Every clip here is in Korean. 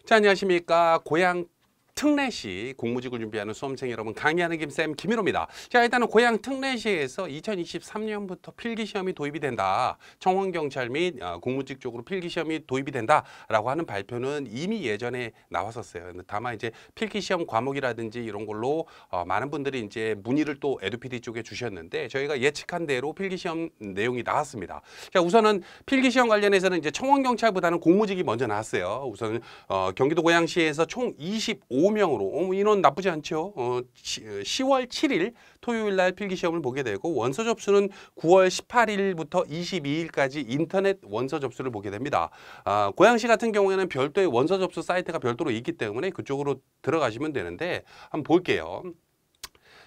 자, 안녕하십니까. 고향 특례시 공무직을 준비하는 수험생 여러분, 강의하는 김쌤 김일호입니다. 자, 일단은 고향 특례시에서 2023년부터 필기시험이 도입이 된다. 청원경찰 및 공무직 쪽으로 필기시험이 도입이 된다라고 하는 발표는 이미 예전에 나왔었어요. 다만 이제 필기시험 과목이라든지 이런 걸로 많은 분들이 이제 문의를 또 에듀피디 쪽에 주셨는데 저희가 예측한 대로 필기시험 내용이 나왔습니다. 자, 우선은 필기시험 관련해서는 이제 청원경찰보다는 공무직이 먼저 나왔어요. 우선 경기도 고양시에서 총 25명으로 인원 나쁘지 않죠. 10월 7일 토요일 날 필기시험을 보게 되고 원서 접수는 9월 18일부터 22일까지 인터넷 원서 접수를 보게 됩니다. 고양시 같은 경우에는 별도의 원서 접수 사이트가 별도로 있기 때문에 그쪽으로 들어가시면 되는데 한번 볼게요.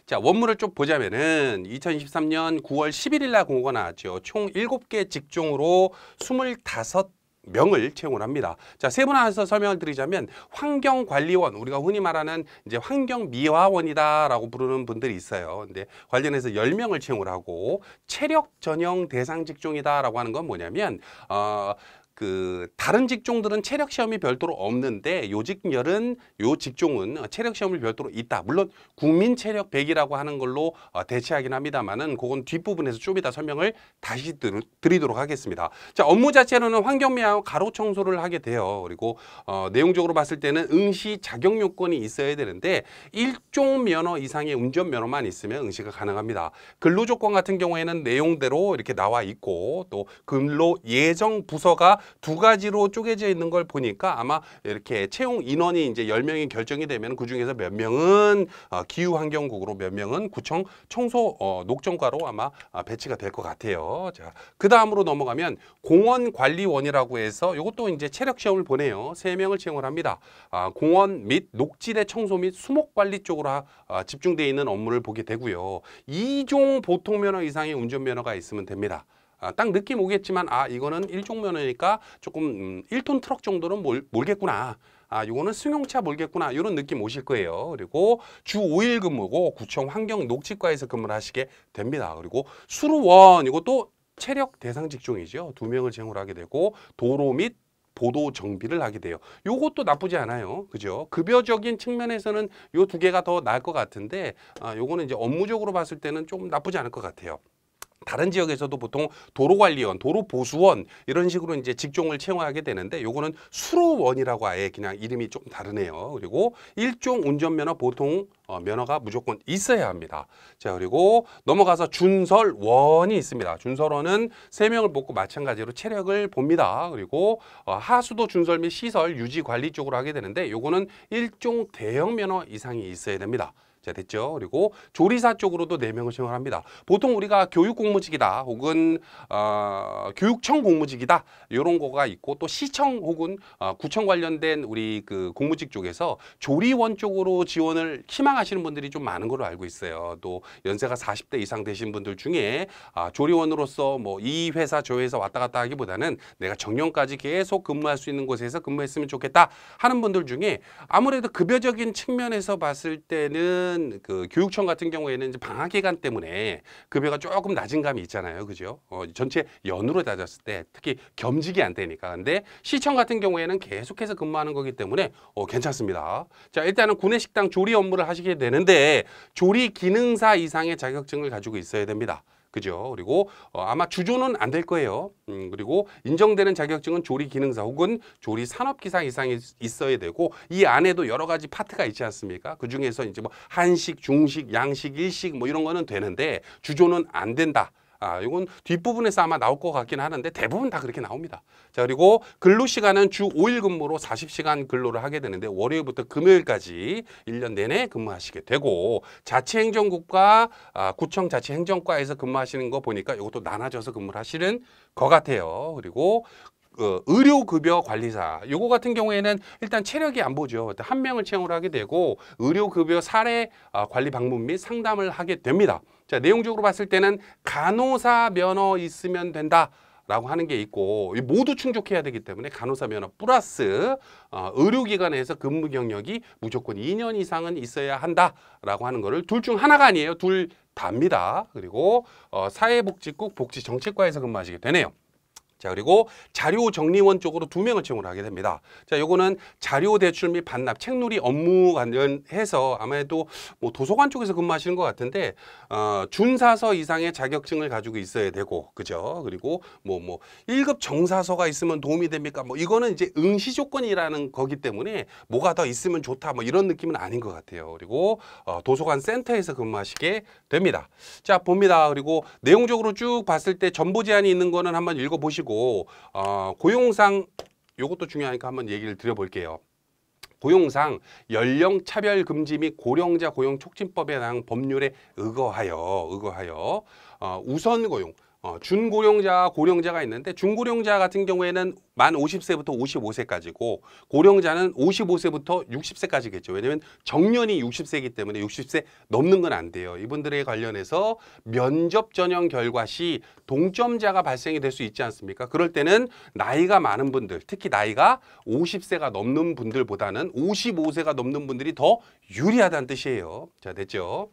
자, 원문을 좀 보자면은 2023년 9월 11일 날 공고가 나왔죠. 총 7개 직종으로 25명을 채용을 합니다. 자, 세분화해서 설명을 드리자면 환경관리원, 우리가 흔히 말하는 이제 환경미화원이다라고 부르는 분들이 있어요. 근데 관련해서 10명을 채용을 하고 체력 전형 대상 직종이다라고 하는 건 뭐냐면 다른 직종들은 체력 시험이 별도로 없는데 요 직종은 체력 시험이 별도로 있다. 물론 국민 체력 100이라고 하는 걸로 대체하긴 합니다만은 그건 뒷부분에서 좀 이따 설명을 다시 드리도록 하겠습니다. 자, 업무 자체로는 환경미화와 가로 청소를 하게 돼요. 그리고 내용적으로 봤을 때는 응시 자격 요건이 있어야 되는데 1종 면허 이상의 운전 면허만 있으면 응시가 가능합니다. 근로 조건 같은 경우에는 내용대로 이렇게 나와 있고 또 근로 예정 부서가 두 가지로 쪼개져 있는 걸 보니까 아마 이렇게 채용 인원이 이제 10명이 결정이 되면 그 중에서 몇 명은 기후환경국으로 몇 명은 구청 청소 녹정과로 아마 배치가 될 것 같아요. 자, 그 다음으로 넘어가면 공원관리원이라고 해서 이것도 이제 체력 시험을 보내요. 3명을 채용을 합니다. 공원 및 녹지대 청소 및 수목관리 쪽으로 집중되어 있는 업무를 보게 되고요. 2종 보통면허 이상의 운전면허가 있으면 됩니다. 딱 느낌 오겠지만 이거는 1종 면허니까 조금 1톤 트럭 정도는 몰겠구나. 이거는 승용차 몰겠구나. 이런 느낌 오실 거예요. 그리고 주 5일 근무고 구청 환경 녹지과에서 근무를 하시게 됩니다. 그리고 수로원 이것도 체력 대상 직종이죠. 2명을 채용을 하게 되고 도로 및 보도 정비를 하게 돼요. 요것도 나쁘지 않아요. 그죠? 급여적인 측면에서는 요 두 개가 더 나을 것 같은데 요거는 이제 업무적으로 봤을 때는 좀 나쁘지 않을 것 같아요. 다른 지역에서도 보통 도로관리원, 도로보수원 이런 식으로 이제 직종을 채용하게 되는데 요거는 수로원이라고 아예 그냥 이름이 조금 다르네요. 그리고 1종 운전면허 보통 면허가 무조건 있어야 합니다. 자, 그리고 넘어가서 준설원이 있습니다. 준설원은 3명을 뽑고 마찬가지로 체력을 봅니다. 그리고 하수도 준설 및 시설 유지 관리 쪽으로 하게 되는데 요거는 1종 대형 면허 이상이 있어야 됩니다. 자, 됐죠. 그리고 조리사 쪽으로도 4명을 채용을 합니다. 보통 우리가 교육공무직이다 혹은 교육청 공무직이다 이런 거가 있고 또 시청 혹은 구청 관련된 우리 그 공무직 쪽에서 조리원 쪽으로 지원을 희망하시는 분들이 좀 많은 걸로 알고 있어요. 또 연세가 40대 이상 되신 분들 중에 조리원으로서 뭐 이 회사 저 회사 왔다 갔다 하기보다는 내가 정년까지 계속 근무할 수 있는 곳에서 근무했으면 좋겠다 하는 분들 중에 아무래도 급여적인 측면에서 봤을 때는 그 교육청 같은 경우에는 이제 방학 기간 때문에 급여가 조금 낮은 감이 있잖아요. 그죠? 전체 연으로 따졌을 때 특히 겸직이 안 되니까. 근데 시청 같은 경우에는 계속해서 근무하는 거기 때문에 괜찮습니다. 자, 일단은 구내식당 조리 업무를 하시게 되는데 조리 기능사 이상의 자격증을 가지고 있어야 됩니다. 그죠? 그리고 아마 주조는 안 될 거예요. 그리고 인정되는 자격증은 조리 기능사 혹은 조리 산업기사 이상이 있어야 되고 이 안에도 여러 가지 파트가 있지 않습니까? 그 중에서 이제 뭐 한식, 중식, 양식, 일식 뭐 이런 거는 되는데 주조는 안 된다. 이건 뒷부분에서 아마 나올 것 같긴 하는데 대부분 다 그렇게 나옵니다. 자, 그리고 근로시간은 주 5일 근무로 40시간 근로를 하게 되는데 월요일부터 금요일까지 1년 내내 근무하시게 되고 자치행정국과 구청 자치행정과에서 근무하시는 거 보니까 이것도 나눠져서 근무를 하시는 것 같아요. 그리고 의료급여 관리사 요거 같은 경우에는 일단 체력이 안 보죠. 1명을 채용을 하게 되고 의료급여 사례 관리 방문 및 상담을 하게 됩니다. 자, 내용적으로 봤을 때는 간호사 면허 있으면 된다 라고 하는 게 있고 모두 충족해야 되기 때문에 간호사 면허 플러스 의료기관에서 근무 경력이 무조건 2년 이상은 있어야 한다라고 하는 거를 둘 중 하나가 아니에요. 둘 다입니다. 그리고 사회복지국 복지정책과에서 근무하시게 되네요. 자, 그리고 자료 정리원 쪽으로 2명을 채용을 하게 됩니다. 자, 요거는 자료 대출 및 반납, 책놀이 업무 관련해서 아무래도 뭐 도서관 쪽에서 근무하시는 것 같은데, 준사서 이상의 자격증을 가지고 있어야 되고, 그죠? 그리고 뭐 1급 정사서가 있으면 도움이 됩니까? 뭐 이거는 이제 응시 조건이라는 거기 때문에 뭐가 더 있으면 좋다, 뭐 이런 느낌은 아닌 것 같아요. 그리고 도서관 센터에서 근무하시게 됩니다. 자, 봅니다. 그리고 내용적으로 쭉 봤을 때 전보 제한이 있는 거는 한번 읽어보시고, 고용상 요것도 중요하니까 한번 얘기를 드려볼게요. 고용상 연령 차별 금지 및 고령자 고용 촉진법에 해당 법률에 의거하여 우선 고용, 준고령자, 고령자가 있는데, 준고령자 같은 경우에는 만 50세부터 55세까지고 고령자는 55세부터 60세까지겠죠. 왜냐하면 정년이 60세이기 때문에 60세 넘는 건 안 돼요. 이분들에 관련해서 면접 전형 결과 시 동점자가 발생이 될 수 있지 않습니까? 그럴 때는 나이가 많은 분들, 특히 나이가 50세가 넘는 분들보다는 55세가 넘는 분들이 더 유리하다는 뜻이에요. 자, 됐죠?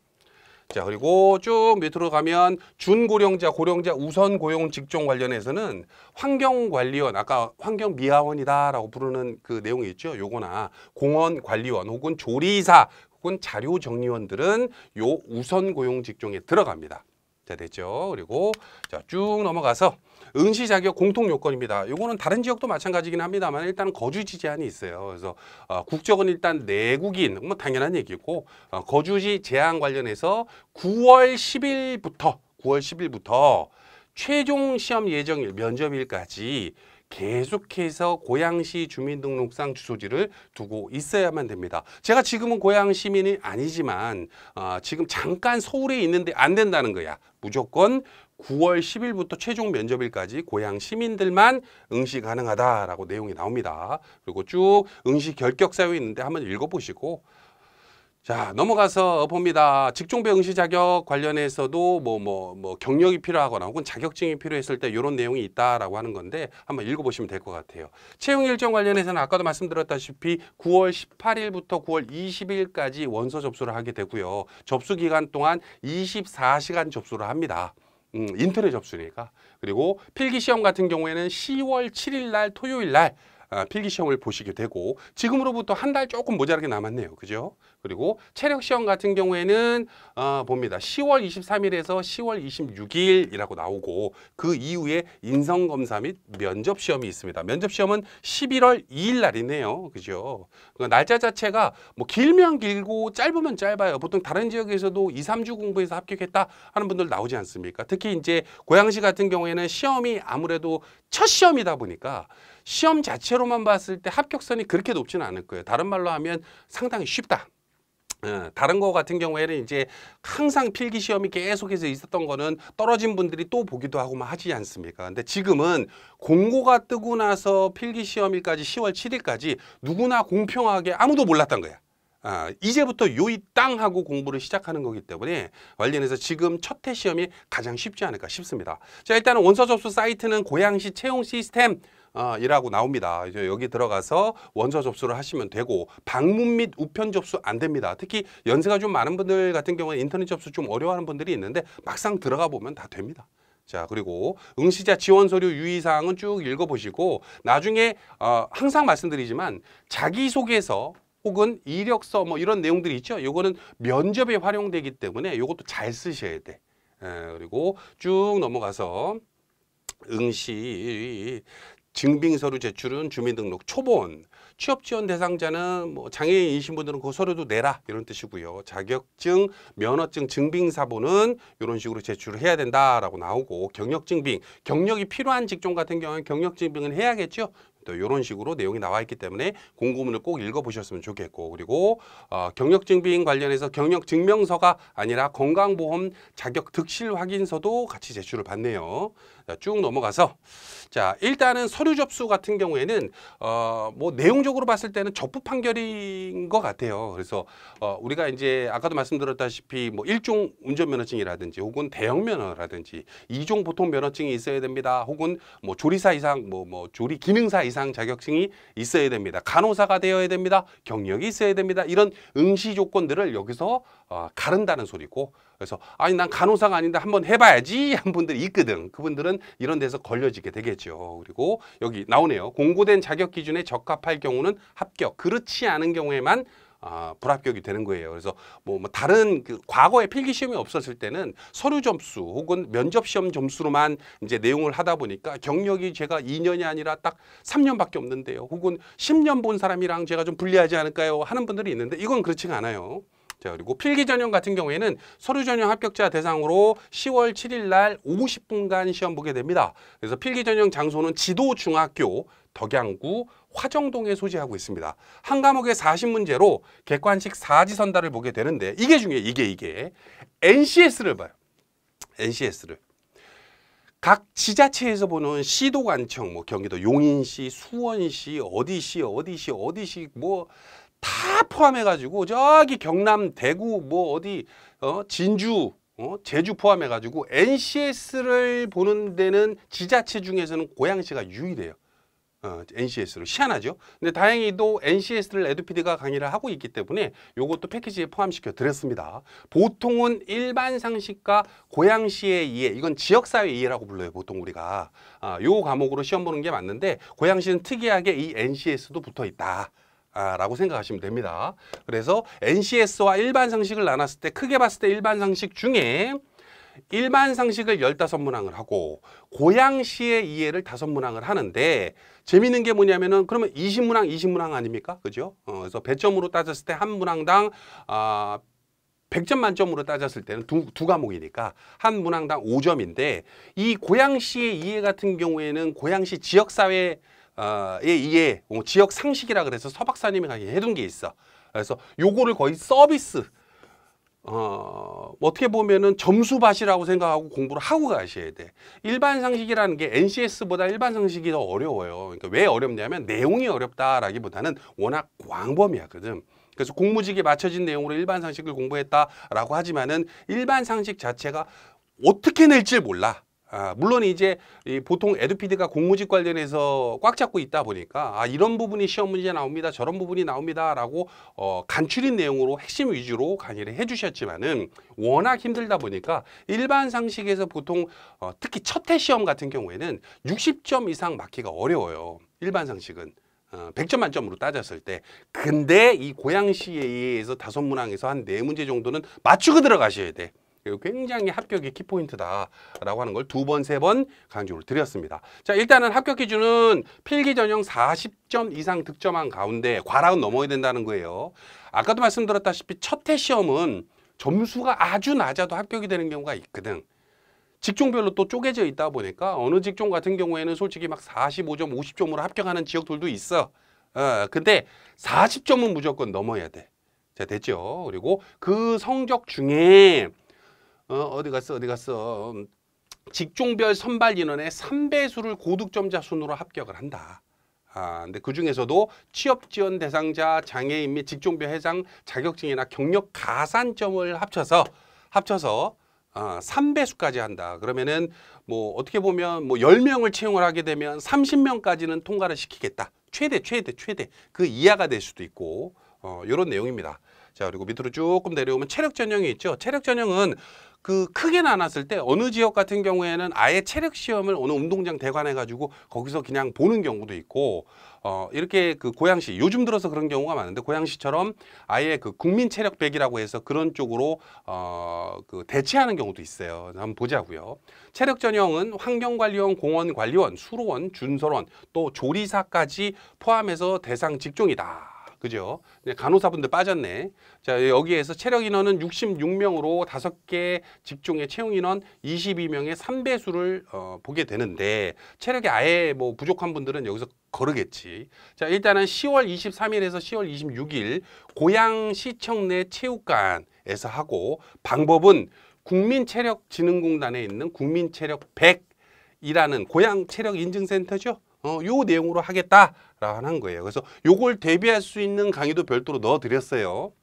자, 그리고 쭉 밑으로 가면 준고령자, 고령자 우선 고용 직종 관련해서는 환경관리원, 아까 환경미화원이다라고 부르는 그 내용이 있죠. 요거나 공원관리원 혹은 조리사 혹은 자료정리원들은 요 우선 고용 직종에 들어갑니다. 자, 됐죠. 그리고 자, 쭉 넘어가서 응시 자격 공통 요건입니다. 요거는 다른 지역도 마찬가지긴 합니다만 일단 거주지 제한이 있어요. 그래서 국적은 일단 내국인, 뭐 당연한 얘기고, 거주지 제한 관련해서 9월 10일부터 최종 시험 예정일 면접일까지 계속해서 고양시 주민등록상 주소지를 두고 있어야만 됩니다. 제가 지금은 고양 시민이 아니지만 지금 잠깐 서울에 있는데 안 된다는 거야. 무조건 9월 10일부터 최종 면접일까지 고양 시민들만 응시 가능하다라고 내용이 나옵니다. 그리고 쭉 응시 결격 사유 있는데 한번 읽어보시고, 자, 넘어가서 봅니다. 직종배 응시 자격 관련해서도 뭐 경력이 필요하거나 혹은 자격증이 필요했을 때 이런 내용이 있다라고 하는 건데 한번 읽어보시면 될 것 같아요. 채용 일정 관련해서는 아까도 말씀드렸다시피 9월 18일부터 9월 20일까지 원서 접수를 하게 되고요. 접수 기간 동안 24시간 접수를 합니다. 인터넷 접수니까. 그리고 필기시험 같은 경우에는 10월 7일 날 토요일 날 필기시험을 보시게 되고, 지금으로부터 한 달 조금 모자라게 남았네요. 그죠? 그리고 체력시험 같은 경우에는 봅니다. 10월 23일에서 10월 26일이라고 나오고, 그 이후에 인성검사 및 면접시험이 있습니다. 면접시험은 11월 2일 날이네요. 그죠? 그 날짜 자체가 뭐 길면 길고 짧으면 짧아요. 보통 다른 지역에서도 2, 3주 공부해서 합격했다 하는 분들 나오지 않습니까? 특히 이제 고양시 같은 경우에는 시험이 아무래도 첫 시험이다 보니까 시험 자체로만 봤을 때 합격선이 그렇게 높지는 않을 거예요. 다른 말로 하면 상당히 쉽다. 다른 거 같은 경우에는 이제 항상 필기 시험이 계속해서 있었던 거는 떨어진 분들이 또 보기도 하고 막 하지 않습니까? 근데 지금은 공고가 뜨고 나서 필기 시험일까지 10월 7일까지 누구나 공평하게 아무도 몰랐던 거야. 이제부터 요이 땅 하고 공부를 시작하는 거기 때문에 관련해서 지금 첫 해 시험이 가장 쉽지 않을까 싶습니다. 자, 일단은 원서 접수 사이트는 고양시 채용 시스템 이라고 나옵니다. 이제 여기 들어가서 원서 접수를 하시면 되고, 방문 및 우편 접수 안 됩니다. 특히 연세가 좀 많은 분들 같은 경우는 인터넷 접수 좀 어려워하는 분들이 있는데 막상 들어가 보면 다 됩니다. 자, 그리고 응시자 지원 서류 유의사항은 쭉 읽어보시고, 나중에 항상 말씀드리지만 자기소개서 혹은 이력서 뭐 이런 내용들이 있죠. 요거는 면접에 활용되기 때문에 요것도 잘 쓰셔야 돼. 그리고 쭉 넘어가서 응시 증빙서류 제출은 주민등록 초본, 취업지원 대상자는 뭐 장애인이신 분들은 그 서류도 내라 이런 뜻이고요. 자격증, 면허증 증빙사본은 이런 식으로 제출을 해야 된다라고 나오고, 경력증빙, 경력이 필요한 직종 같은 경우는 경력증빙은 해야겠죠. 또 이런 식으로 내용이 나와 있기 때문에 공고문을 꼭 읽어보셨으면 좋겠고, 그리고 경력증빙 관련해서 경력증명서가 아니라 건강보험 자격 득실 확인서도 같이 제출을 받네요. 자, 쭉 넘어가서, 자, 일단은 서류 접수 같은 경우에는 뭐 내용적으로 봤을 때는 적부 판결인 것 같아요. 그래서 우리가 이제 아까도 말씀드렸다시피 뭐 1종 운전면허증이라든지 혹은 대형면허라든지 2종 보통면허증이 있어야 됩니다. 혹은 뭐 조리사 이상 뭐 조리 기능사 이상 자격증이 있어야 됩니다. 간호사가 되어야 됩니다. 경력이 있어야 됩니다. 이런 응시 조건들을 여기서 가른다는 소리고, 그래서 아니 난 간호사가 아닌데 한번 해봐야지 한 분들이 있거든. 그분들은 이런 데서 걸려지게 되겠죠. 그리고 여기 나오네요. 공고된 자격 기준에 적합할 경우는 합격, 그렇지 않은 경우에만 불합격이 되는 거예요. 그래서 뭐 다른 그 과거에 필기 시험이 없었을 때는 서류 점수 혹은 면접 시험 점수로만 이제 내용을 하다 보니까 경력이 제가 2년이 아니라 딱 3년밖에 없는데요. 혹은 10년 본 사람이랑 제가 좀 불리하지 않을까요? 하는 분들이 있는데 이건 그렇지가 않아요. 자, 그리고 필기 전형 같은 경우에는 서류 전형 합격자 대상으로 10월 7일 날 50분간 시험 보게 됩니다. 그래서 필기 전형 장소는 지도중학교 덕양구 화정동에 소재하고 있습니다. 한 과목에 40문제로 객관식 사지선다를 보게 되는데 이게 중요해요. 이게 NCS를 봐요. NCS를. 각 지자체에서 보는 시도관청, 뭐 경기도 용인시, 수원시, 어디시 뭐 다 포함해가지고 저기 경남, 대구, 뭐 어디 진주, 제주 포함해가지고 NCS를 보는 데는 지자체 중에서는 고양시가 유일해요. NCS로 희한하죠. 근데 다행히도 NCS를 에듀피디가 강의를 하고 있기 때문에 이것도 패키지에 포함시켜 드렸습니다. 보통은 일반 상식과 고양시의 이해, 이건 지역사회 이해라고 불러요. 보통 우리가 요 과목으로 시험 보는 게 맞는데 고양시는 특이하게 이 NCS도 붙어 있다. 라고 생각하시면 됩니다. 그래서 NCS와 일반 상식을 나눴을 때 크게 봤을 때 일반 상식 중에 일반 상식을 15문항을 하고 고양시의 이해를 5문항을 하는데 재미있는 게 뭐냐면은 그러면 20문항 아닙니까? 그죠? 그래서 배점으로 따졌을 때 한 문항당 100점 만점으로 따졌을 때는 두 과목이니까 한 문항당 5점인데 이 고양시의 이해 같은 경우에는 고양시 지역사회 이해, 지역 상식이라 그래서 서 박사님이 해둔 게 있어. 그래서 요거를 거의 서비스, 어떻게 보면은 점수밭이라고 생각하고 공부를 하고 가셔야 돼. 일반 상식이라는 게 NCS보다 일반 상식이 더 어려워요. 그러니까 왜 어렵냐면 내용이 어렵다라기보다는 워낙 광범위하거든. 그래서 공무직에 맞춰진 내용으로 일반 상식을 공부했다라고 하지만은 일반 상식 자체가 어떻게 낼지 몰라. 물론 이제 보통 에듀피디가 공무직 관련해서 꽉 잡고 있다 보니까 이런 부분이 시험 문제 나옵니다. 저런 부분이 나옵니다. 라고 간추린 내용으로 핵심 위주로 강의를 해주셨지만은 워낙 힘들다 보니까 일반 상식에서 보통 특히 첫 해 시험 같은 경우에는 60점 이상 맞기가 어려워요. 일반 상식은. 100점 만점으로 따졌을 때. 근데 이 고양시에 의해서 5문항에서 한 4문제 정도는 맞추고 들어가셔야 돼. 굉장히 합격의 키포인트다라고 하는 걸 2번, 3번 강조를 드렸습니다. 자, 일단은 합격 기준은 필기 전형 40점 이상 득점한 가운데 과락은 넘어야 된다는 거예요. 아까도 말씀드렸다시피 첫 해 시험은 점수가 아주 낮아도 합격이 되는 경우가 있거든. 직종별로 또 쪼개져 있다 보니까 어느 직종 같은 경우에는 솔직히 막 45점, 50점으로 합격하는 지역들도 있어. 근데 40점은 무조건 넘어야 돼. 자, 됐죠? 그리고 그 성적 중에 어디 갔어? 직종별 선발 인원의 3배수를 고득점자 순으로 합격을 한다. 근데 그 중에서도 취업 지원 대상자, 장애인 및 직종별 해당 자격증이나 경력 가산점을 합쳐서 3배수까지 한다. 그러면은 뭐 어떻게 보면 뭐 10명을 채용을 하게 되면 30명까지는 통과를 시키겠다. 최대. 그 이하가 될 수도 있고 이런 내용입니다. 자, 그리고 밑으로 조금 내려오면 체력 전형이 있죠. 체력 전형은 그 크게 나눴을 때 어느 지역 같은 경우에는 아예 체력 시험을 어느 운동장 대관해 가지고 거기서 그냥 보는 경우도 있고 이렇게 그 고양시 요즘 들어서 그런 경우가 많은데 고양시처럼 아예 그 국민 체력 100이라고 해서 그런 쪽으로 그 대체하는 경우도 있어요. 한번 보자고요. 체력 전형은 환경관리원, 공원관리원, 수로원, 준설원 또 조리사까지 포함해서 대상 직종이다. 그죠? 간호사분들 빠졌네. 자, 여기에서 체력 인원은 66명으로 5개 직종의 채용 인원 22명의 3배수를 보게 되는데 체력이 아예 뭐 부족한 분들은 여기서 거르겠지. 자, 일단은 10월 23일에서 10월 26일 고양시청 내 체육관에서 하고 방법은 국민체력진흥공단에 있는 국민체력 100이라는 고양체력인증센터죠. 요 내용으로 하겠다라고 한 거예요. 그래서 요걸 대비할 수 있는 강의도 별도로 넣어드렸어요.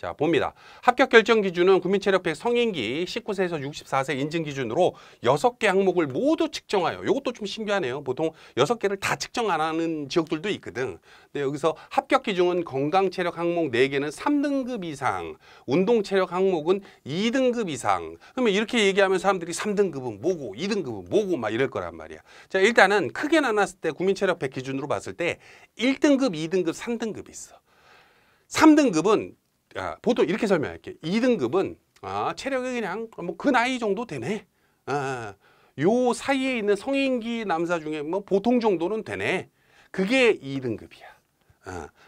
자, 봅니다. 합격 결정 기준은 국민체력백 성인기 19세에서 64세 인증 기준으로 6개 항목을 모두 측정하여, 이것도 좀 신기하네요. 보통 6개를 다 측정 안 하는 지역들도 있거든. 근데 여기서 합격 기준은 건강체력 항목 4개는 3등급 이상, 운동체력 항목은 2등급 이상. 그러면 이렇게 얘기하면 사람들이 3등급은 뭐고 2등급은 뭐고 막 이럴 거란 말이야. 자, 일단은 크게 나눴을 때 국민체력백 기준으로 봤을 때 1등급, 2등급, 3등급이 있어. 3등급은 보통 이렇게 설명할게. 2등급은 체력이 그냥 뭐 그 나이 정도 되네. 요 사이에 있는 성인기 남자 중에 뭐 보통 정도는 되네. 그게 2등급이야.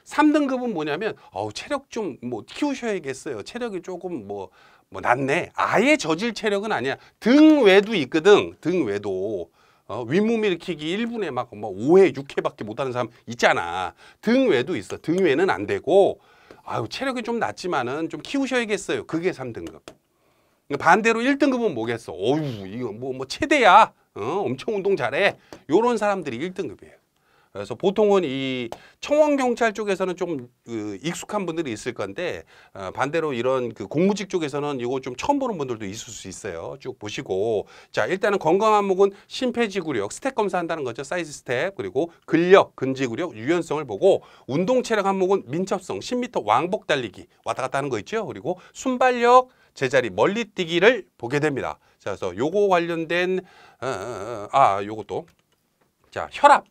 3등급은 뭐냐면 체력 좀 뭐 키우셔야겠어요. 체력이 조금 뭐 낮네. 아예 저질 체력은 아니야. 등 외도 있거든. 등 외도. 윗몸 일으키기 1분에 막 뭐 5회, 6회밖에 못하는 사람 있잖아. 등 외도 있어. 등 외는 안 되고 체력이 좀 낮지만은 좀 키우셔야겠어요. 그게 3등급. 반대로 1등급은 뭐겠어? 이거 뭐 최대야. 엄청 운동 잘해. 요런 사람들이 1등급이에요. 그래서 보통은 이 청원경찰 쪽에서는 좀 익숙한 분들이 있을 건데 반대로 이런 그 공무직 쪽에서는 이거 좀 처음 보는 분들도 있을 수 있어요. 쭉 보시고, 자, 일단은 건강 항목은 심폐지구력, 스텝 검사한다는 거죠. 사이즈 스텝, 그리고 근력, 근지구력, 유연성을 보고, 운동체력 항목은 민첩성, 10m 왕복 달리기 왔다 갔다 하는 거 있죠. 그리고 순발력, 제자리 멀리 뛰기를 보게 됩니다. 자, 그래서 요거 관련된 요것도, 자, 혈압.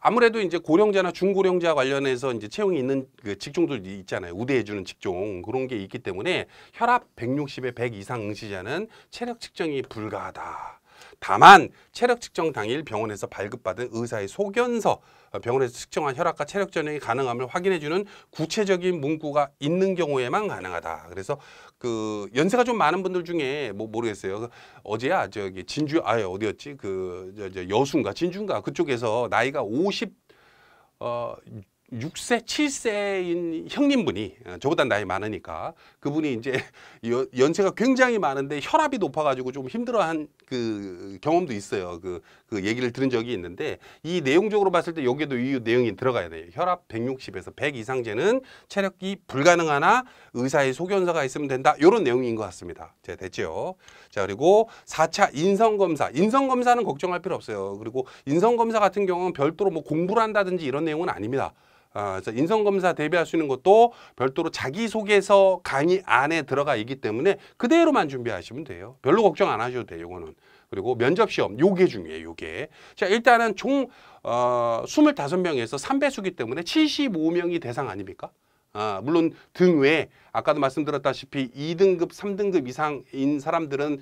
아무래도 이제 고령자나 중고령자 관련해서 이제 채용이 있는 그 직종들 있잖아요. 우대해주는 직종. 그런 게 있기 때문에 혈압 160에 100 이상 응시자는 체력 측정이 불가하다. 다만 체력 측정 당일 병원에서 발급받은 의사의 소견서, 병원에서 측정한 혈압과 체력 전형이 가능함을 확인해주는 구체적인 문구가 있는 경우에만 가능하다. 그래서 그 연세가 좀 많은 분들 중에 뭐 모르겠어요. 어제야 저기 진주 어디였지? 여수인가 진주인가 그쪽에서 나이가 6세, 7세인 형님분이, 저보다 나이 많으니까 그분이 이제 연세가 굉장히 많은데 혈압이 높아가지고 좀 힘들어한 그 경험도 있어요. 그 얘기를 들은 적이 있는데, 이 내용적으로 봤을 때 여기에도 이 내용이 들어가야 돼요. 혈압 160에서 100 이상제는 체력이 불가능하나 의사의 소견서가 있으면 된다. 이런 내용인 것 같습니다. 자, 됐죠? 자, 그리고 4차 인성검사. 인성검사는 걱정할 필요 없어요. 그리고 인성검사 같은 경우는 별도로 뭐 공부를 한다든지 이런 내용은 아닙니다. 그래서 인성검사 대비할 수 있는 것도 별도로 자기소개서 강의 안에 들어가 있기 때문에 그대로만 준비하시면 돼요. 별로 걱정 안 하셔도 돼요, 이거는. 그리고 면접시험, 요게 중요해요, 요게. 자, 일단은 총 25명에서 3배수기 때문에 75명이 대상 아닙니까? 물론 등 외에 아까도 말씀드렸다시피 2등급, 3등급 이상인 사람들은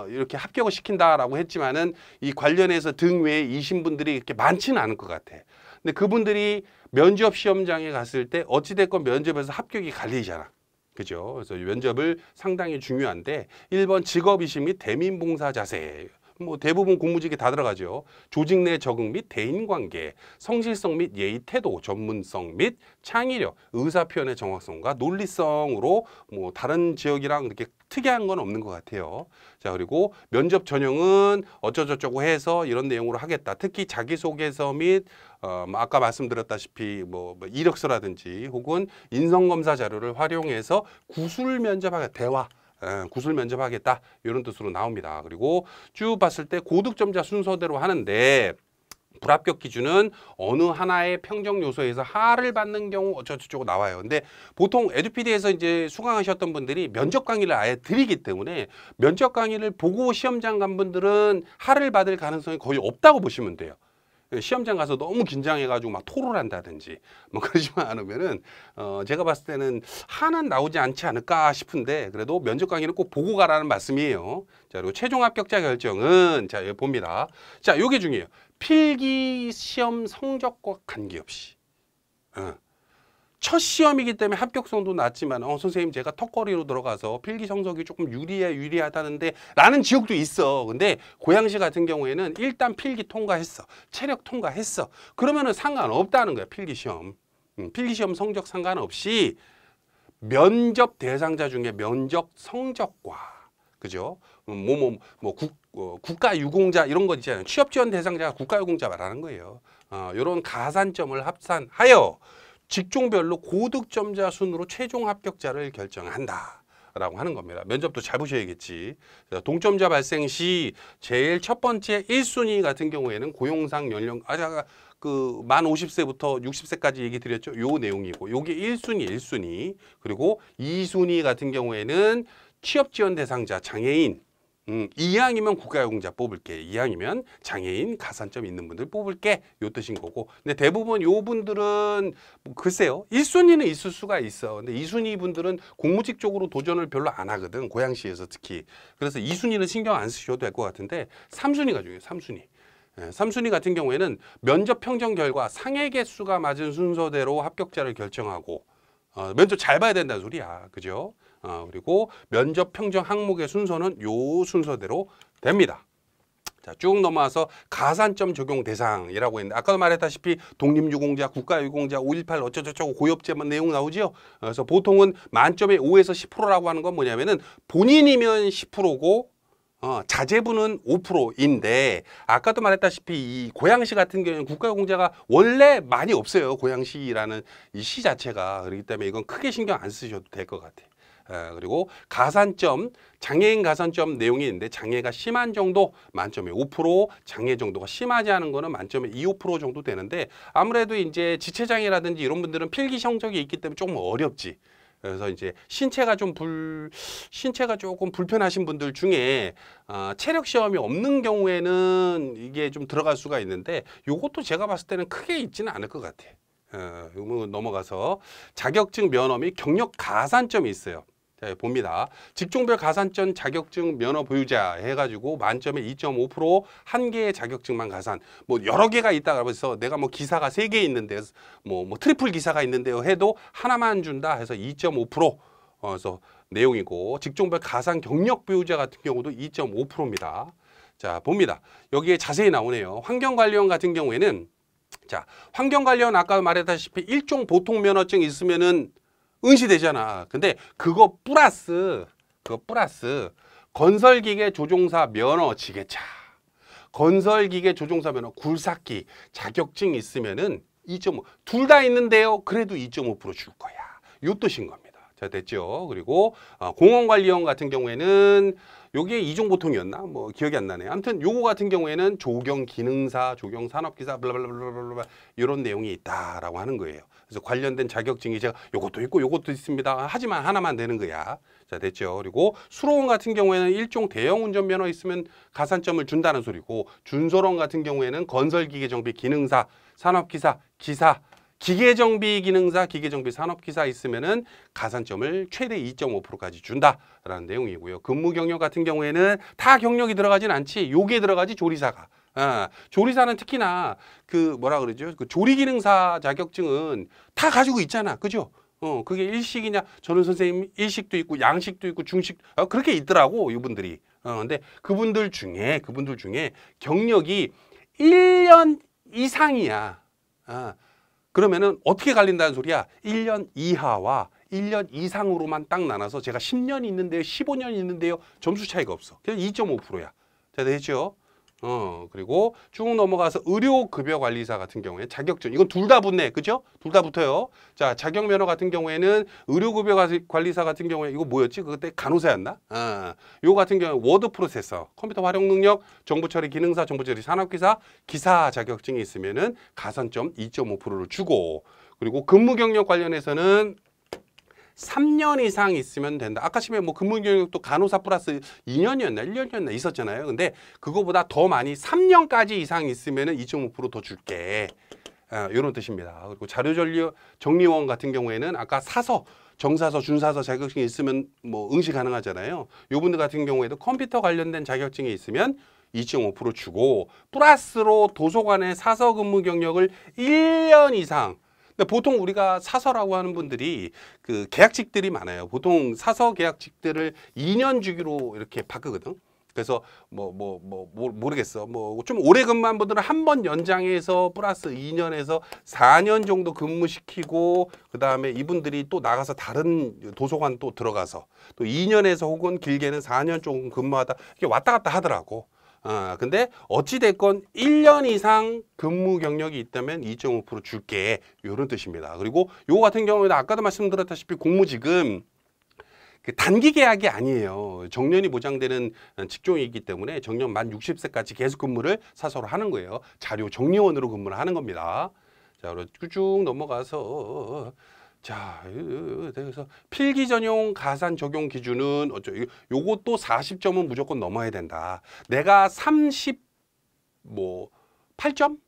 이렇게 합격을 시킨다라고 했지만은 이 관련해서 등 외에 이신 분들이 이렇게 많지는 않을 것 같아. 근데 그분들이 면접 시험장에 갔을 때 어찌됐건 면접에서 합격이 갈리잖아. 그죠? 그래서 면접을 상당히 중요한데 1번 직업이심 및 대민봉사 자세. 뭐 대부분 공무직에 다 들어가죠. 조직 내 적응 및 대인관계, 성실성 및 예의 태도, 전문성 및 창의력, 의사표현의 정확성과 논리성으로 뭐 다른 지역이랑 이렇게 특이한 건 없는 것 같아요. 자, 그리고 면접 전형은 어쩌저쩌고 해서 이런 내용으로 하겠다. 특히 자기소개서 및 아까 말씀드렸다시피 뭐 이력서라든지 혹은 인성검사 자료를 활용해서 구술 면접하겠다. 대화. 구술 면접하겠다 이런 뜻으로 나옵니다. 그리고 쭉 봤을 때 고득점자 순서대로 하는데 불합격 기준은 어느 하나의 평정 요소에서 하를 받는 경우 어쩌고저쩌고 나와요. 근데 보통 에듀피디에서 이제 수강하셨던 분들이 면접 강의를 아예 드리기 때문에 면접 강의를 보고 시험장 간 분들은 하를 받을 가능성이 거의 없다고 보시면 돼요. 시험장 가서 너무 긴장해가지고 막 토를 한다든지 뭐 그러지만 않으면은 제가 봤을 때는 하는 나오지 않지 않을까 싶은데 그래도 면접 강의는 꼭 보고 가라는 말씀이에요. 자, 그리고 최종 합격자 결정은 자, 여기 봅니다. 자, 요게 중요해요. 필기 시험 성적과 관계없이. 첫 시험이기 때문에 합격성도 낮지만 선생님 제가 턱걸이로 들어가서 필기 성적이 조금 유리하다는데 라는 지역도 있어. 근데 고양시 같은 경우에는 일단 필기 통과했어. 체력 통과했어. 그러면은 상관없다는 거야. 필기시험. 필기시험 성적 상관없이 면접 대상자 중에 면접 성적과 그죠? 국가 유공자 이런 거 있잖아요. 취업 지원 대상자가 국가 유공자 말하는 거예요. 이런 가산점을 합산하여 직종별로 고득점자 순으로 최종 합격자를 결정한다. 라고 하는 겁니다. 면접도 잘 보셔야겠지. 동점자 발생 시 제일 첫 번째 1순위 같은 경우에는 고용상 연령 만 50세부터 60세까지 얘기 드렸죠. 요 내용이고 요게 1순위. 그리고 2순위 같은 경우에는 취업 지원 대상자 장애인 이항이면 국가유공자 뽑을게. 이항이면 장애인 가산점 있는 분들 뽑을게. 요 뜻인 거고. 근데 대부분 요 분들은 글쎄요. 1순위는 있을 수가 있어. 근데 2순위 분들은 공무직 쪽으로 도전을 별로 안 하거든. 고양시에서 특히. 그래서 2순위는 신경 안 쓰셔도 될 것 같은데 3순위가 중요해요. 3순위. 3순위 같은 경우에는 면접 평정 결과 상해 개수가 맞은 순서대로 합격자를 결정하고 면접 잘 봐야 된다는 소리야. 그죠? 그리고 면접 평정 항목의 순서는 요 순서대로 됩니다. 자, 쭉 넘어와서 가산점 적용 대상이라고 했는데 아까도 말했다시피 독립유공자, 국가유공자, 518 어쩌저쩌고 고엽제만 내용 나오죠. 그래서 보통은 만점에 5에서 10%라고 하는 건 뭐냐면은 본인이면 10%고 자제분은 5%인데 아까도 말했다시피 이 고양시 같은 경우는 국가유공자가 원래 많이 없어요. 고양시라는 이 시 자체가. 그렇기 때문에 이건 크게 신경 안 쓰셔도 될 것 같아. 그리고 가산점, 장애인 가산점 내용이 있는데 장애가 심한 정도 만점에 5%, 장애 정도가 심하지 않은 거는 만점에 2, 5% 정도 되는데 아무래도 이제 지체장애라든지 이런 분들은 필기 성적이 있기 때문에 조금 어렵지. 그래서 이제 신체가 조금 불편하신 분들 중에 체력 시험이 없는 경우에는 이게 좀 들어갈 수가 있는데 요것도 제가 봤을 때는 크게 있지는 않을 것 같아. 넘어가서 자격증 면허 및 경력 가산점이 있어요. 자, 봅니다. 직종별 가산점 자격증 면허 보유자 해가지고 만점에 2.5% 한 개의 자격증만 가산. 뭐 여러 개가 있다고 해서 내가 뭐 기사가 3개 있는데 뭐 트리플 기사가 있는데요 해도 하나만 준다 해서 2.5%. 그래서 내용이고 직종별 가산 경력 보유자 같은 경우도 2.5%입니다. 자, 봅니다. 여기에 자세히 나오네요. 환경관리원 같은 경우에는 자, 환경관리원 아까 말했다시피 일종 보통 면허증 있으면은 응시되잖아. 근데 그거 플러스 건설기계 조종사 면허 지게차, 건설기계 조종사 면허 굴삭기 자격증 있으면은 2.5 둘 다 있는데요. 그래도 2.5% 줄 거야. 요 뜻인 겁니다. 자, 됐죠. 그리고 공원관리원 같은 경우에는 요게 이종보통이었나? 뭐 기억이 안 나네. 아무튼 요거 같은 경우에는 조경 기능사, 조경 산업기사 블라블라블라블라 이런 내용이 있다라고 하는 거예요. 그래서 관련된 자격증이 제가 요것도 있고 요것도 있습니다. 하지만 하나만 되는 거야. 자, 됐죠. 그리고 수로원 같은 경우에는 일종 대형 운전면허 있으면 가산점을 준다는 소리고 준소론 같은 경우에는 건설기계정비 기능사, 산업기사, 기사, 기계정비 기능사, 기계정비 산업기사 있으면은 가산점을 최대 2.5%까지 준다라는 내용이고요. 근무 경력 같은 경우에는 다 경력이 들어가진 않지. 요게 들어가지 조리사가. 조리사는 특히나 그 뭐라 그러죠? 그 조리기능사 자격증은 다 가지고 있잖아. 그죠? 그게 일식이냐? 저는 선생님 일식도 있고 양식도 있고 중식 그렇게 있더라고, 이분들이. 근데 그분들 중에 경력이 1년 이상이야. 그러면은 어떻게 갈린다는 소리야? 1년 이하와 1년 이상으로만 딱 나눠서 제가 10년 있는데요, 15년 있는데요, 점수 차이가 없어. 그냥 2.5%야. 자, 되죠? 그리고 쭉 넘어가서 의료급여관리사 같은 경우에 자격증, 이건 둘 다 붙네. 그죠? 둘 다 붙어요. 자, 자격면허 같은 경우에는 의료급여관리사 같은 경우에 이거 뭐였지? 그때 간호사였나? 요거 같은 경우에 워드 프로세서, 컴퓨터 활용 능력, 정보처리 기능사, 정보처리 산업기사, 기사 자격증이 있으면은 가산점 2.5%를 주고, 그리고 근무 경력 관련해서는 3년 이상 있으면 된다. 아까 처음에 뭐 근무 경력도 간호사 플러스 2년이었나 1년이었나 있었잖아요. 근데 그거보다 더 많이 3년까지 이상 있으면 2.5%더 줄게. 이런 뜻입니다. 그리고 자료정리원 같은 경우에는 아까 사서, 정사서, 준사서 자격증이 있으면 뭐 응시 가능하잖아요. 요분들 같은 경우에도 컴퓨터 관련된 자격증이 있으면 2.5% 주고, 플러스로 도서관의 사서 근무 경력을 1년 이상. 근데 보통 우리가 사서라고 하는 분들이 그 계약직들이 많아요. 보통 사서 계약직들을 2년 주기로 이렇게 바꾸거든. 그래서 모르겠어. 뭐 좀 오래 근무한 분들은 한 번 연장해서 플러스 2년에서 4년 정도 근무시키고, 그다음에 이분들이 또 나가서 다른 도서관 또 들어가서 또 2년에서 혹은 길게는 4년 조금 근무하다 이렇게 왔다 갔다 하더라고. 근데 어찌됐건 1년 이상 근무 경력이 있다면 2.5% 줄게. 이런 뜻입니다. 그리고 요거 같은 경우에는 아까도 말씀드렸다시피 공무직은 그 단기 계약이 아니에요. 정년이 보장되는 직종이기 때문에 정년 만 60세까지 계속 근무를 사서로 하는 거예요. 자료 정리원으로 근무를 하는 겁니다. 자, 쭉 넘어가서 자, 그래서 필기 전용 가산 적용 기준은 요것도 40점은 무조건 넘어야 된다. 내가 8점?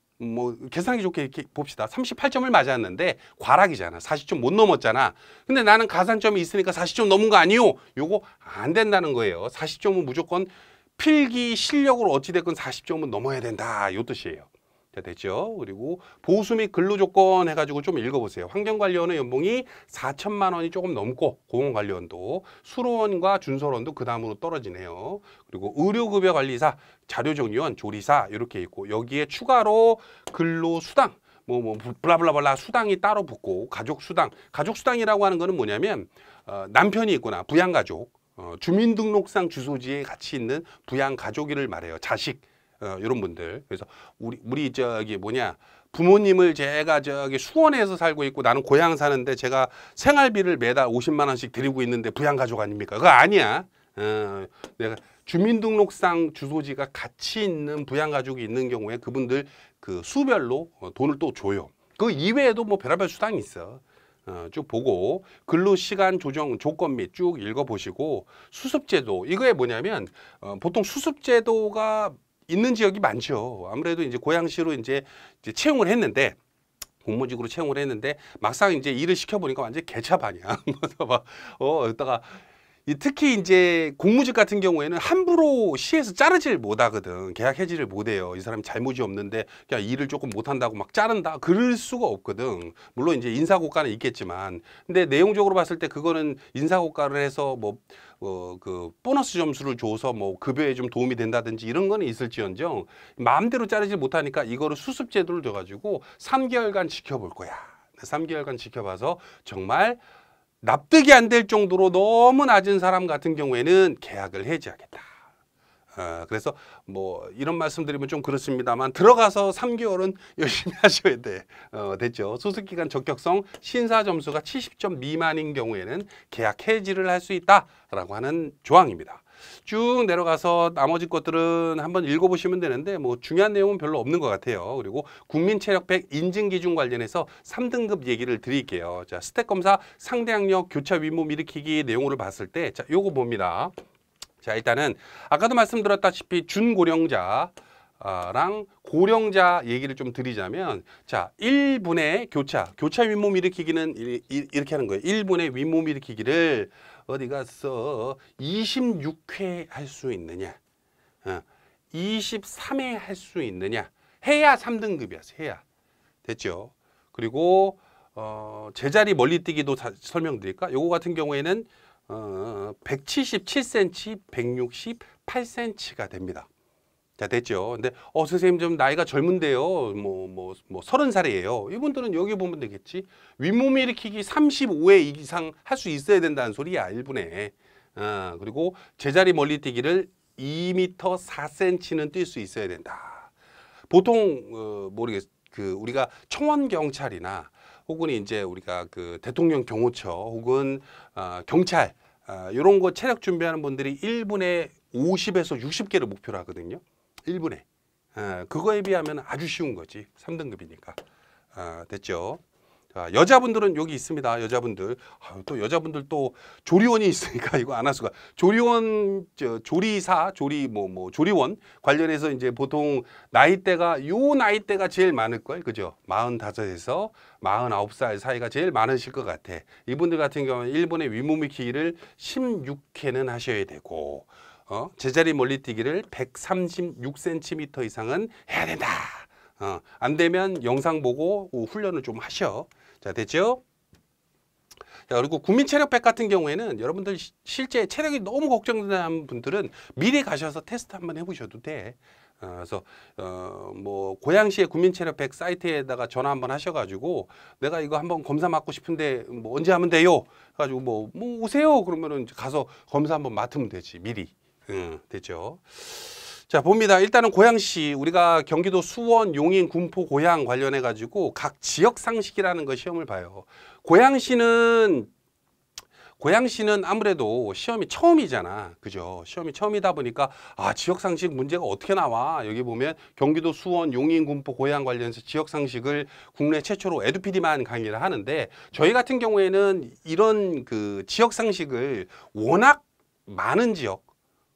계산하기 좋게 이렇게 봅시다. 38점을 맞았는데 과락이잖아. 40점 못 넘었잖아. 근데 나는 가산점이 있으니까 40점 넘은 거 아니요? 요거 안 된다는 거예요. 40점은 무조건 필기 실력으로 어찌됐건 40점은 넘어야 된다. 요 뜻이에요. 자, 됐죠? 그리고 보수 및 근로 조건 해가지고 좀 읽어보세요. 환경관리원의 연봉이 4천만 원이 조금 넘고 공원관리원도 수로원과 준설원도 그 다음으로 떨어지네요. 그리고 의료급여관리사, 자료정리원, 조리사 이렇게 있고 여기에 추가로 근로수당 블라블라블라 수당이 따로 붙고 가족수당. 가족수당이라고 하는 거는 뭐냐면 남편이 있거나 부양가족, 주민등록상 주소지에 같이 있는 부양가족이를 말해요. 자식. 이런 분들. 그래서 우리 부모님을 제가 수원에서 살고 있고 나는 고향 사는데 제가 생활비를 매달 50만 원씩 드리고 있는데 부양가족 아닙니까? 그거 아니야. 내가 주민등록상 주소지가 같이 있는 부양가족이 있는 경우에 그분들 그 수별로 돈을 또 줘요. 그 이외에도 뭐 별의별 수당이 있어. 쭉 보고 근로시간 조정 조건 및 쭉 읽어보시고 수습제도. 이거에 뭐냐면 보통 수습제도가 있는 지역이 많죠. 아무래도 이제 고양시로 이제 채용을 했는데 공무직으로 채용을 했는데 막상 이제 일을 시켜보니까 완전 개차반이야. 그래서 막 여기다가 특히 이제 공무직 같은 경우에는 함부로 시에서 자르질 못하거든. 계약 해지를 못해요. 이 사람이 잘못이 없는데 그냥 일을 조금 못한다고 막 자른다. 그럴 수가 없거든. 물론 이제 인사고과는 있겠지만, 근데 내용적으로 봤을 때 그거는 인사고과를 해서 그 보너스 점수를 줘서 급여에 좀 도움이 된다든지 이런 거는 있을지언정 마음대로 자르지 못하니까 이거를 수습제도를 줘가지고 3개월간 지켜볼 거야. 3개월간 지켜봐서 정말 납득이 안 될 정도로 너무 낮은 사람 같은 경우에는 계약을 해지하겠다. 그래서 이런 말씀드리면 좀 그렇습니다만 들어가서 3개월은 열심히 하셔야 돼. 됐죠? 수습기간 적격성 신사 점수가 70점 미만인 경우에는 계약 해지를 할 수 있다라고 하는 조항입니다. 쭉 내려가서 나머지 것들은 한번 읽어보시면 되는데 중요한 내용은 별로 없는 것 같아요. 그리고 국민체력백 인증기준 관련해서 3등급 얘기를 드릴게요. 자, 스택검사 상대학력 교차 윗몸 일으키기 내용을 봤을 때 자, 요거 봅니다. 자, 일단은 아까도 말씀드렸다시피 준고령자 랑 고령자 얘기를 좀 드리자면 자 1분의 교차 윗몸 일으키기는 이렇게 하는 거예요. 1분의 윗몸 일으키기를 어디 가서 26회 할 수 있느냐 23회 할 수 있느냐 해야 3등급이야. 해야 됐죠. 그리고 제자리 멀리뛰기도 설명드릴까? 요거 같은 경우에는 177cm 168cm가 됩니다. 자, 됐죠. 근데 선생님 좀 나이가 젊은데요. 30살이에요. 이분들은 여기 보면 되겠지. 윗몸 일으키기 35회 이상 할 수 있어야 된다는 소리야. 1분에. 그리고 제자리 멀리뛰기를 2m 4cm는 뛸 수 있어야 된다. 보통 우리가 청원 경찰이나 혹은 이제 우리가 그 대통령 경호처 혹은 경찰 이런 거 체력 준비하는 분들이 1분에 50에서 60개를 목표로 하거든요. 1분에. 그거에 비하면 아주 쉬운 거지. 3등급이니까. 됐죠? 자, 여자분들은 여기 있습니다. 여자분들. 또 여자분들 또 조리원이 있으니까 이거 안 할 수가. 조리원, 조리사, 조리원 관련해서 이제 보통 나이대가 요 나이대가 제일 많을걸. 그죠? 45에서 49살 사이가 제일 많으실 것 같아. 이분들 같은 경우는 1분에 윗몸 일으키기를 16회는 하셔야 되고 제자리 멀리뛰기를 136cm 이상은 해야 된다. 안 되면 영상 보고 훈련을 좀 하셔. 자, 됐죠? 자, 그리고 국민체력백 같은 경우에는 여러분들 실제 체력이 너무 걱정되는 분들은 미리 가셔서 테스트 한번 해보셔도 돼. 그래서 고양시의 국민체력백 사이트에다가 전화 한번 하셔가지고 내가 이거 한번 검사 받고 싶은데 언제 하면 돼요? 가지고 오세요. 그러면은 가서 검사 한번 맡으면 되지 미리. 됐죠. 자, 봅니다. 일단은 고양시, 우리가 경기도 수원, 용인, 군포, 고양 관련해 가지고 각 지역 상식이라는 거 시험을 봐요. 고양시는 아무래도 시험이 처음이잖아. 그죠? 시험이 처음이다 보니까 지역 상식 문제가 어떻게 나와? 여기 보면 경기도 수원, 용인, 군포, 고양 관련해서 지역 상식을 국내 최초로 에듀피디만 강의를 하는데, 저희 같은 경우에는 이런 그 지역 상식을 워낙 많은 지역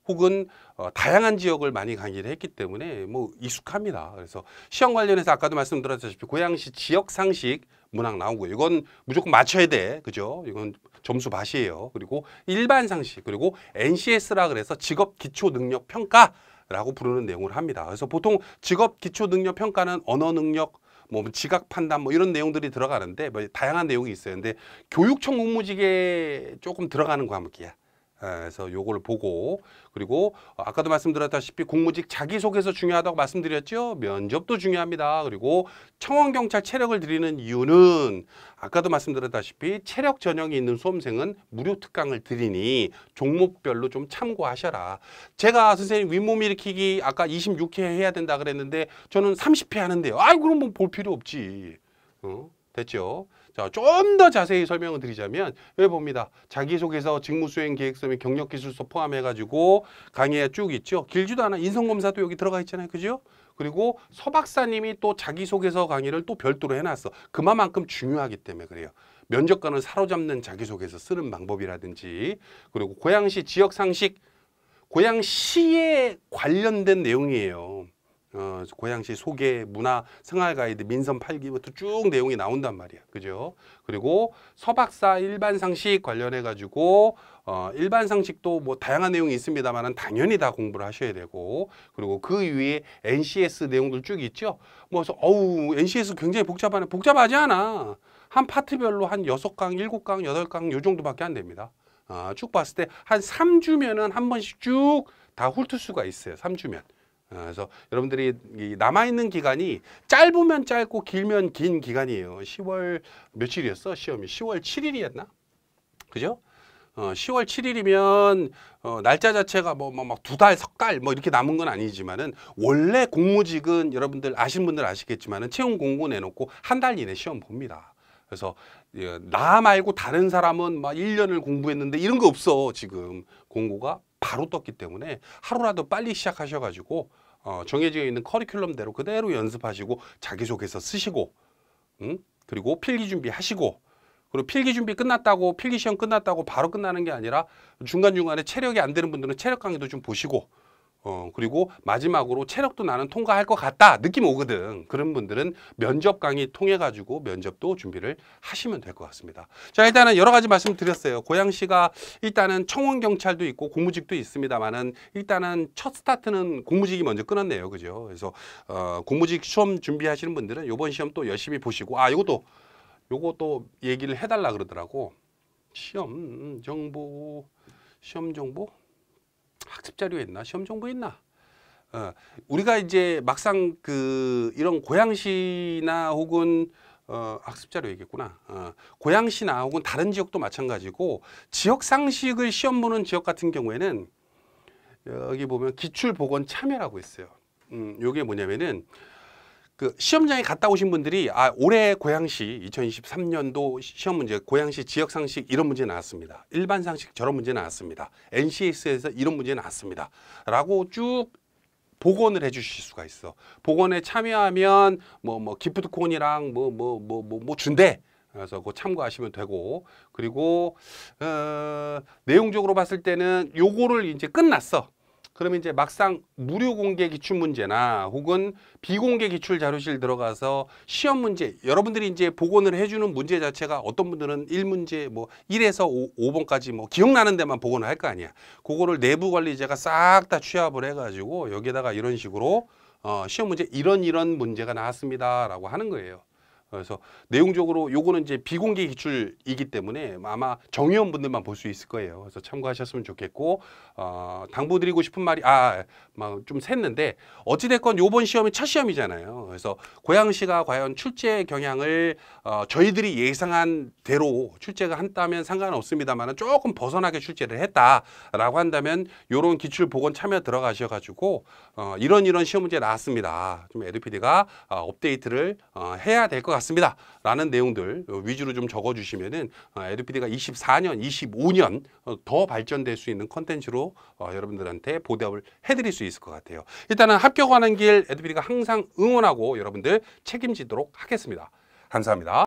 혹은 다양한 지역을 많이 강의를 했기 때문에 뭐 익숙합니다. 그래서 시험 관련해서 아까도 말씀드렸다시피 고양시 지역 상식 문항 나오고, 이건 무조건 맞춰야 돼. 그죠? 이건 점수 밭이에요. 그리고 일반 상식, 그리고 NCS라 그래서 직업 기초 능력 평가라고 부르는 내용을 합니다. 그래서 보통 직업 기초 능력 평가는 언어 능력, 뭐 지각 판단 뭐 이런 내용들이 들어가는데, 뭐 다양한 내용이 있어요. 근데 교육청 공무직에 조금 들어가는 과목이야. 그래서 요걸 보고, 그리고 아까도 말씀드렸다시피 공무직 자기소개서 중요하다고 말씀드렸죠. 면접도 중요합니다. 그리고 청원경찰 체력을 드리는 이유는 아까도 말씀드렸다시피 체력 전형이 있는 수험생은 무료 특강을 드리니 종목별로 좀 참고하셔라. 제가 선생님 윗몸 일으키기 아까 26회 해야 된다 그랬는데 저는 30회 하는데요. 그럼 뭐 볼 필요 없지. 됐죠? 자, 좀 더 자세히 설명을 드리자면 여기 봅니다. 자기소개서, 직무수행 계획서 및 경력기술서 포함해가지고 강의가 쭉 있죠. 길지도 않아. 인성검사도 여기 들어가 있잖아요. 그죠? 그리고 서 박사님이 또 자기소개서 강의를 또 별도로 해놨어. 그만큼 중요하기 때문에 그래요. 면접관을 사로잡는 자기소개서 쓰는 방법이라든지, 그리고 고양시 지역상식, 고양시에 관련된 내용이에요. 고양시 소개, 문화, 생활 가이드, 민선 8기부터 쭉 내용이 나온단 말이야. 그죠? 그리고 서박사 일반 상식 관련해 가지고 일반 상식도 뭐 다양한 내용이 있습니다만은 당연히 다 공부를 하셔야 되고, 그리고 그 위에 NCS 내용들 쭉 있죠. 뭐 NCS 굉장히 복잡하지 않아. 한 파트별로 한 6강, 7강, 8강 요 정도밖에 안 됩니다. 쭉 봤을 때 한 3주면은 한 번씩 쭉 다 훑을 수가 있어요. 3주면. 그래서 여러분들이 남아있는 기간이 짧으면 짧고 길면 긴 기간이에요. 10월 며칠이었어? 시험이 10월 7일이었나? 그죠? 10월 7일이면 날짜 자체가 뭐 막 2달, 석 달 뭐 이렇게 남은 건 아니지만은, 원래 공무직은 여러분들 아시는 분들 아시겠지만은 채용 공고 내놓고 한 달 이내 시험 봅니다. 그래서 나 말고 다른 사람은 막 1년을 공부했는데 이런 거 없어. 지금 공고가 바로 떴기 때문에 하루라도 빨리 시작하셔가지고 정해져 있는 커리큘럼대로 그대로 연습하시고 자기소개서 쓰시고, 그리고 필기 준비하시고, 그리고 필기 준비 끝났다고, 필기 시험 끝났다고 바로 끝나는 게 아니라 중간중간에 체력이 안 되는 분들은 체력 강의도 좀 보시고, 그리고 마지막으로 체력도 나는 통과할 것 같다 느낌 오거든. 그런 분들은 면접 강의 통해 가지고 면접도 준비를 하시면 될 것 같습니다. 자, 일단은 여러 가지 말씀드렸어요. 고양시가 일단은 청원경찰도 있고 공무직도 있습니다만은, 일단은 첫 스타트는 공무직이 먼저 끊었네요. 그죠? 그래서 공무직 시험 준비하시는 분들은 이번 시험 또 열심히 보시고, 요것도 얘기를 해달라 그러더라고. 시험 정보 학습 자료 있나? 시험 정보 있나? 우리가 이제 막상 이런 고양시나 혹은 학습 자료 얘기했구나. 고양시나 혹은 다른 지역도 마찬가지고, 지역 상식을 시험 보는 지역 같은 경우에는 여기 보면 기출 보건 참여라고 있어요. 요게 뭐냐면은 시험장에 갔다 오신 분들이 올해 고양시 2023년도 시험 문제 고양시 지역 상식 이런 문제 나왔습니다. 일반 상식 저런 문제 나왔습니다. NCS에서 이런 문제 나왔습니다. 라고 쭉 복원을 해 주실 수가 있어. 복원에 참여하면 뭐 기프트콘이랑 뭐 준대. 그래서 그거 참고하시면 되고, 그리고 내용적으로 봤을 때는 요거를 이제 끝났어. 그러면 이제 막상 무료 공개 기출 문제나 혹은 비공개 기출 자료실 들어가서 시험 문제, 여러분들이 이제 복원을 해주는 문제 자체가 어떤 분들은 1문제 뭐 1에서 5번까지 뭐 기억나는 데만 복원을 할 거 아니야. 그거를 내부 관리자가 싹 다 취합을 해가지고 여기에다가 이런 식으로 시험 문제 이런 문제가 나왔습니다라고 하는 거예요. 그래서 내용적으로 요거는 이제 비공개 기출이기 때문에 아마 정의원분들만 볼 수 있을 거예요. 그래서 참고하셨으면 좋겠고, 당부드리고 싶은 말이 막 좀 샜는데 어찌됐건 요번 시험이 첫 시험이잖아요. 그래서 고양시가 과연 출제 경향을 저희들이 예상한 대로 출제가 한다면 상관없습니다만 조금 벗어나게 출제를 했다라고 한다면 요런 기출 보건 참여 들어가셔가지고 이런 시험 문제 나왔습니다. 좀 에듀피디가 업데이트를 해야 될 것 같습니다. 라는 내용들 위주로 좀 적어주시면은 에듀피디가 24년, 25년 더 발전될 수 있는 컨텐츠로 여러분들한테 보답을 해드릴 수 있을 것 같아요. 일단은 합격하는 길 에듀피디가 항상 응원하고 여러분들 책임지도록 하겠습니다. 감사합니다.